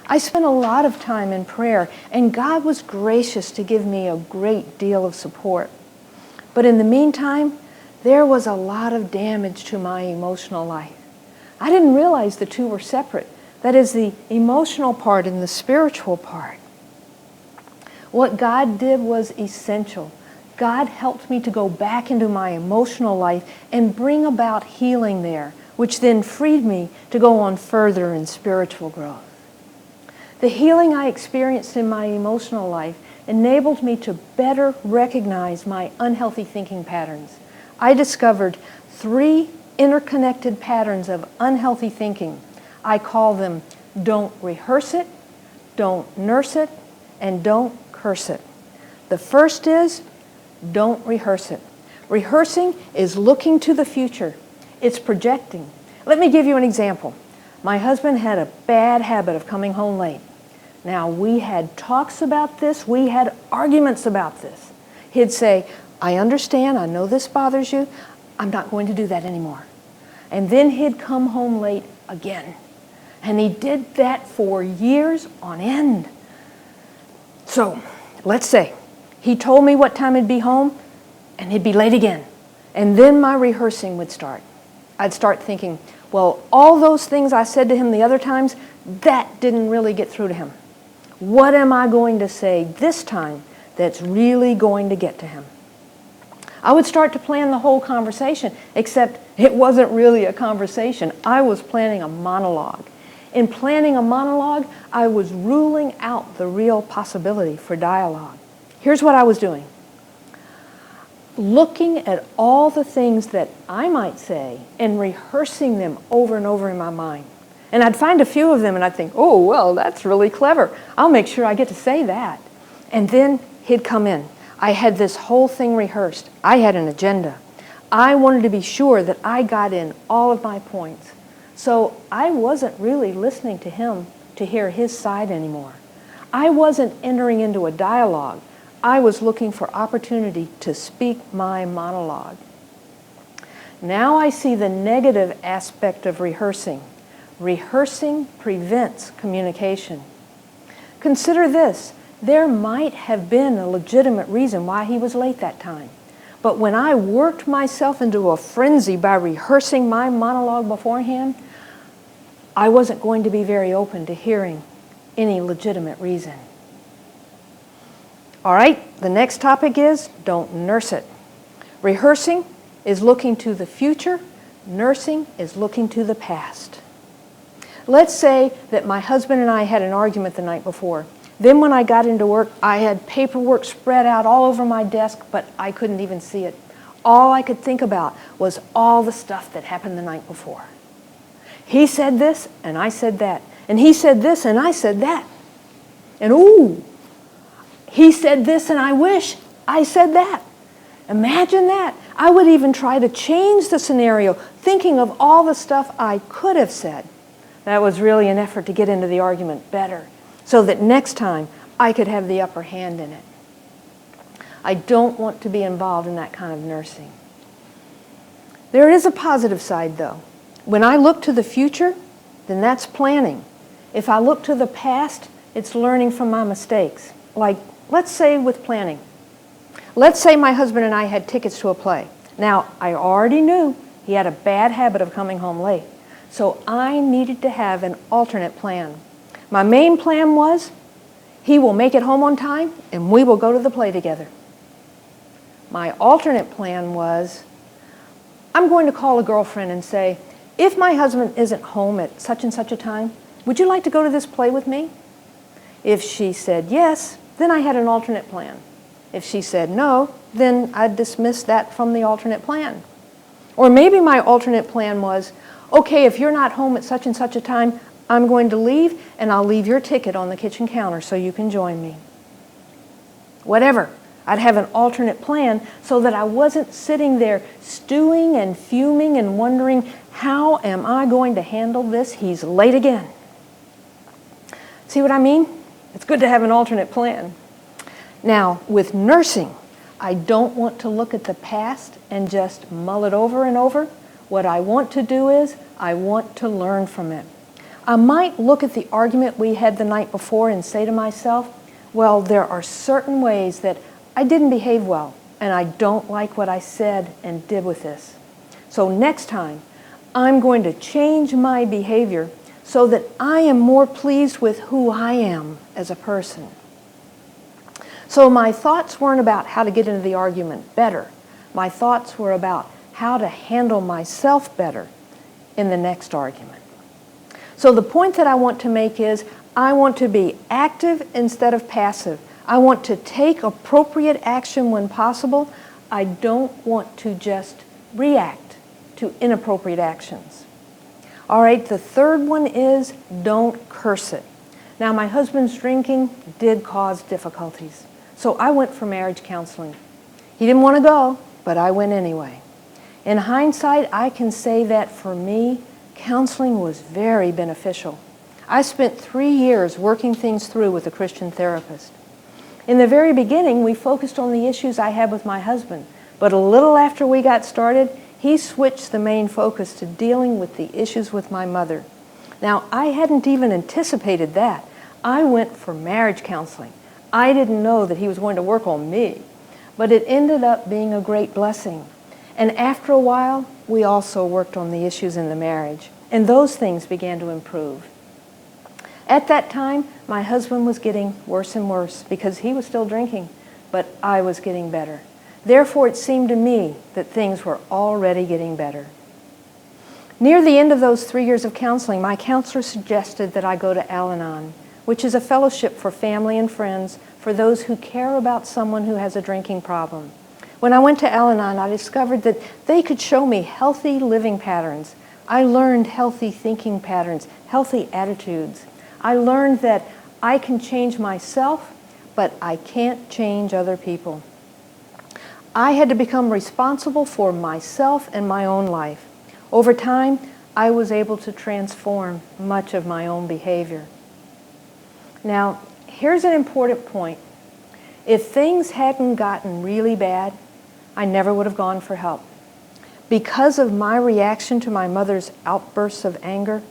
I spent a lot of time in prayer, and God was gracious to give me a great deal of support. But in the meantime, there was a lot of damage to my emotional life. I didn't realize the two were separate. That is, the emotional part and the spiritual part. What God did was essential. God helped me to go back into my emotional life and bring about healing there, which then freed me to go on further in spiritual growth. The healing I experienced in my emotional life enabled me to better recognize my unhealthy thinking patterns. I discovered 3 interconnected patterns of unhealthy thinking. I call them don't rehearse it, don't nurse it, and don't curse it. The first is don't rehearse it. Rehearsing is looking to the future. It's projecting. Let me give you an example. My husband had a bad habit of coming home late. Now, we had talks about this. We had arguments about this. He'd say, I understand. I know this bothers you. I'm not going to do that anymore. And then he'd come home late again. And he did that for years on end. So, let's say he told me what time he'd be home, and he'd be late again. And then my rehearsing would start. I'd start thinking, well, all those things I said to him the other times, that didn't really get through to him. What am I going to say this time that's really going to get to him? I would start to plan the whole conversation, except it wasn't really a conversation. I was planning a monologue. In planning a monologue, I was ruling out the real possibility for dialogue. Here's what I was doing. Looking at all the things that I might say and rehearsing them over and over in my mind. And I'd find a few of them and I'd think, oh, well, that's really clever. I'll make sure I get to say that. And then he'd come in. I had this whole thing rehearsed. I had an agenda. I wanted to be sure that I got in all of my points. So I wasn't really listening to him to hear his side anymore. I wasn't entering into a dialogue. I was looking for opportunity to speak my monologue. Now I see the negative aspect of rehearsing. Rehearsing prevents communication. Consider this. There might have been a legitimate reason why he was late that time. But when I worked myself into a frenzy by rehearsing my monologue beforehand, I wasn't going to be very open to hearing any legitimate reason. All right, the next topic is don't nurse it. Rehearsing is looking to the future. Nursing is looking to the past. Let's say that my husband and I had an argument the night before. Then when I got into work, I had paperwork spread out all over my desk, but I couldn't even see it. All I could think about was all the stuff that happened the night before. He said this, and I said that. And he said this, and I said that. And ooh, he said this, and I wish I said that. Imagine that. I would even try to change the scenario, thinking of all the stuff I could have said. That was really an effort to get into the argument better, so that next time I could have the upper hand in it. I don't want to be involved in that kind of nursing. There is a positive side, though. When I look to the future, then that's planning. If I look to the past, it's learning from my mistakes. Like, let's say with planning. Let's say my husband and I had tickets to a play. Now, I already knew he had a bad habit of coming home late. So I needed to have an alternate plan. My main plan was, he will make it home on time and we will go to the play together. My alternate plan was, I'm going to call a girlfriend and say, if my husband isn't home at such and such a time, would you like to go to this play with me? If she said yes, then I had an alternate plan. If she said no, then I'd dismiss that from the alternate plan. Or maybe my alternate plan was, okay, if you're not home at such and such a time, I'm going to leave, and I'll leave your ticket on the kitchen counter so you can join me. Whatever. I'd have an alternate plan so that I wasn't sitting there stewing and fuming and wondering, how am I going to handle this? He's late again. See what I mean? It's good to have an alternate plan. Now, with nursing, I don't want to look at the past and just mull it over and over. What I want to do is, I want to learn from it. I might look at the argument we had the night before and say to myself, well, there are certain ways that I didn't behave well, and I don't like what I said and did with this. So next time, I'm going to change my behavior so that I am more pleased with who I am as a person. So my thoughts weren't about how to get into the argument better. My thoughts were about how to handle myself better in the next argument. So the point that I want to make is I want to be active instead of passive. I want to take appropriate action when possible. I don't want to just react to inappropriate actions. All right, the third one is don't curse it. Now, my husband's drinking did cause difficulties, so I went for marriage counseling. He didn't want to go, but I went anyway. In hindsight, I can say that for me, counseling was very beneficial. I spent 3 years working things through with a Christian therapist. In the very beginning, we focused on the issues I had with my husband, but a little after we got started, he switched the main focus to dealing with the issues with my mother. Now, I hadn't even anticipated that. I went for marriage counseling. I didn't know that he was going to work on me, but it ended up being a great blessing. And after a while, we also worked on the issues in the marriage, and those things began to improve. At that time, my husband was getting worse and worse because he was still drinking, but I was getting better. Therefore, it seemed to me that things were already getting better. Near the end of those 3 years of counseling, my counselor suggested that I go to Al-Anon, which is a fellowship for family and friends for those who care about someone who has a drinking problem. When I went to Al-Anon, I discovered that they could show me healthy living patterns. I learned healthy thinking patterns, healthy attitudes. I learned that I can change myself, but I can't change other people. I had to become responsible for myself and my own life. Over time, I was able to transform much of my own behavior. Now, here's an important point. If things hadn't gotten really bad, I never would have gone for help. Because of my reaction to my mother's outbursts of anger,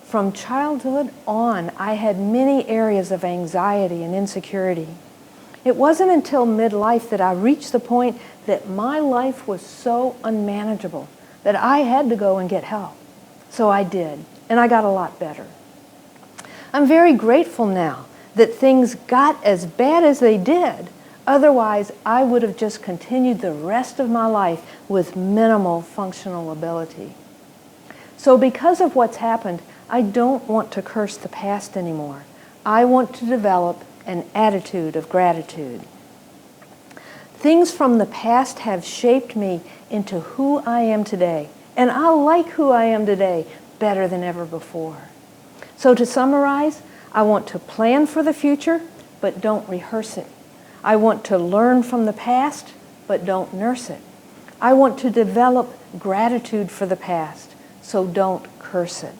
from childhood on, I had many areas of anxiety and insecurity. It wasn't until midlife that I reached the point that my life was so unmanageable that I had to go and get help. So I did, and I got a lot better. I'm very grateful now that things got as bad as they did. Otherwise, I would have just continued the rest of my life with minimal functional ability. So because of what's happened, I don't want to curse the past anymore. I want to develop an attitude of gratitude. Things from the past have shaped me into who I am today, and I like who I am today better than ever before. So to summarize, I want to plan for the future, but don't rehearse it. I want to learn from the past, but don't nurse it. I want to develop gratitude for the past, so don't curse it.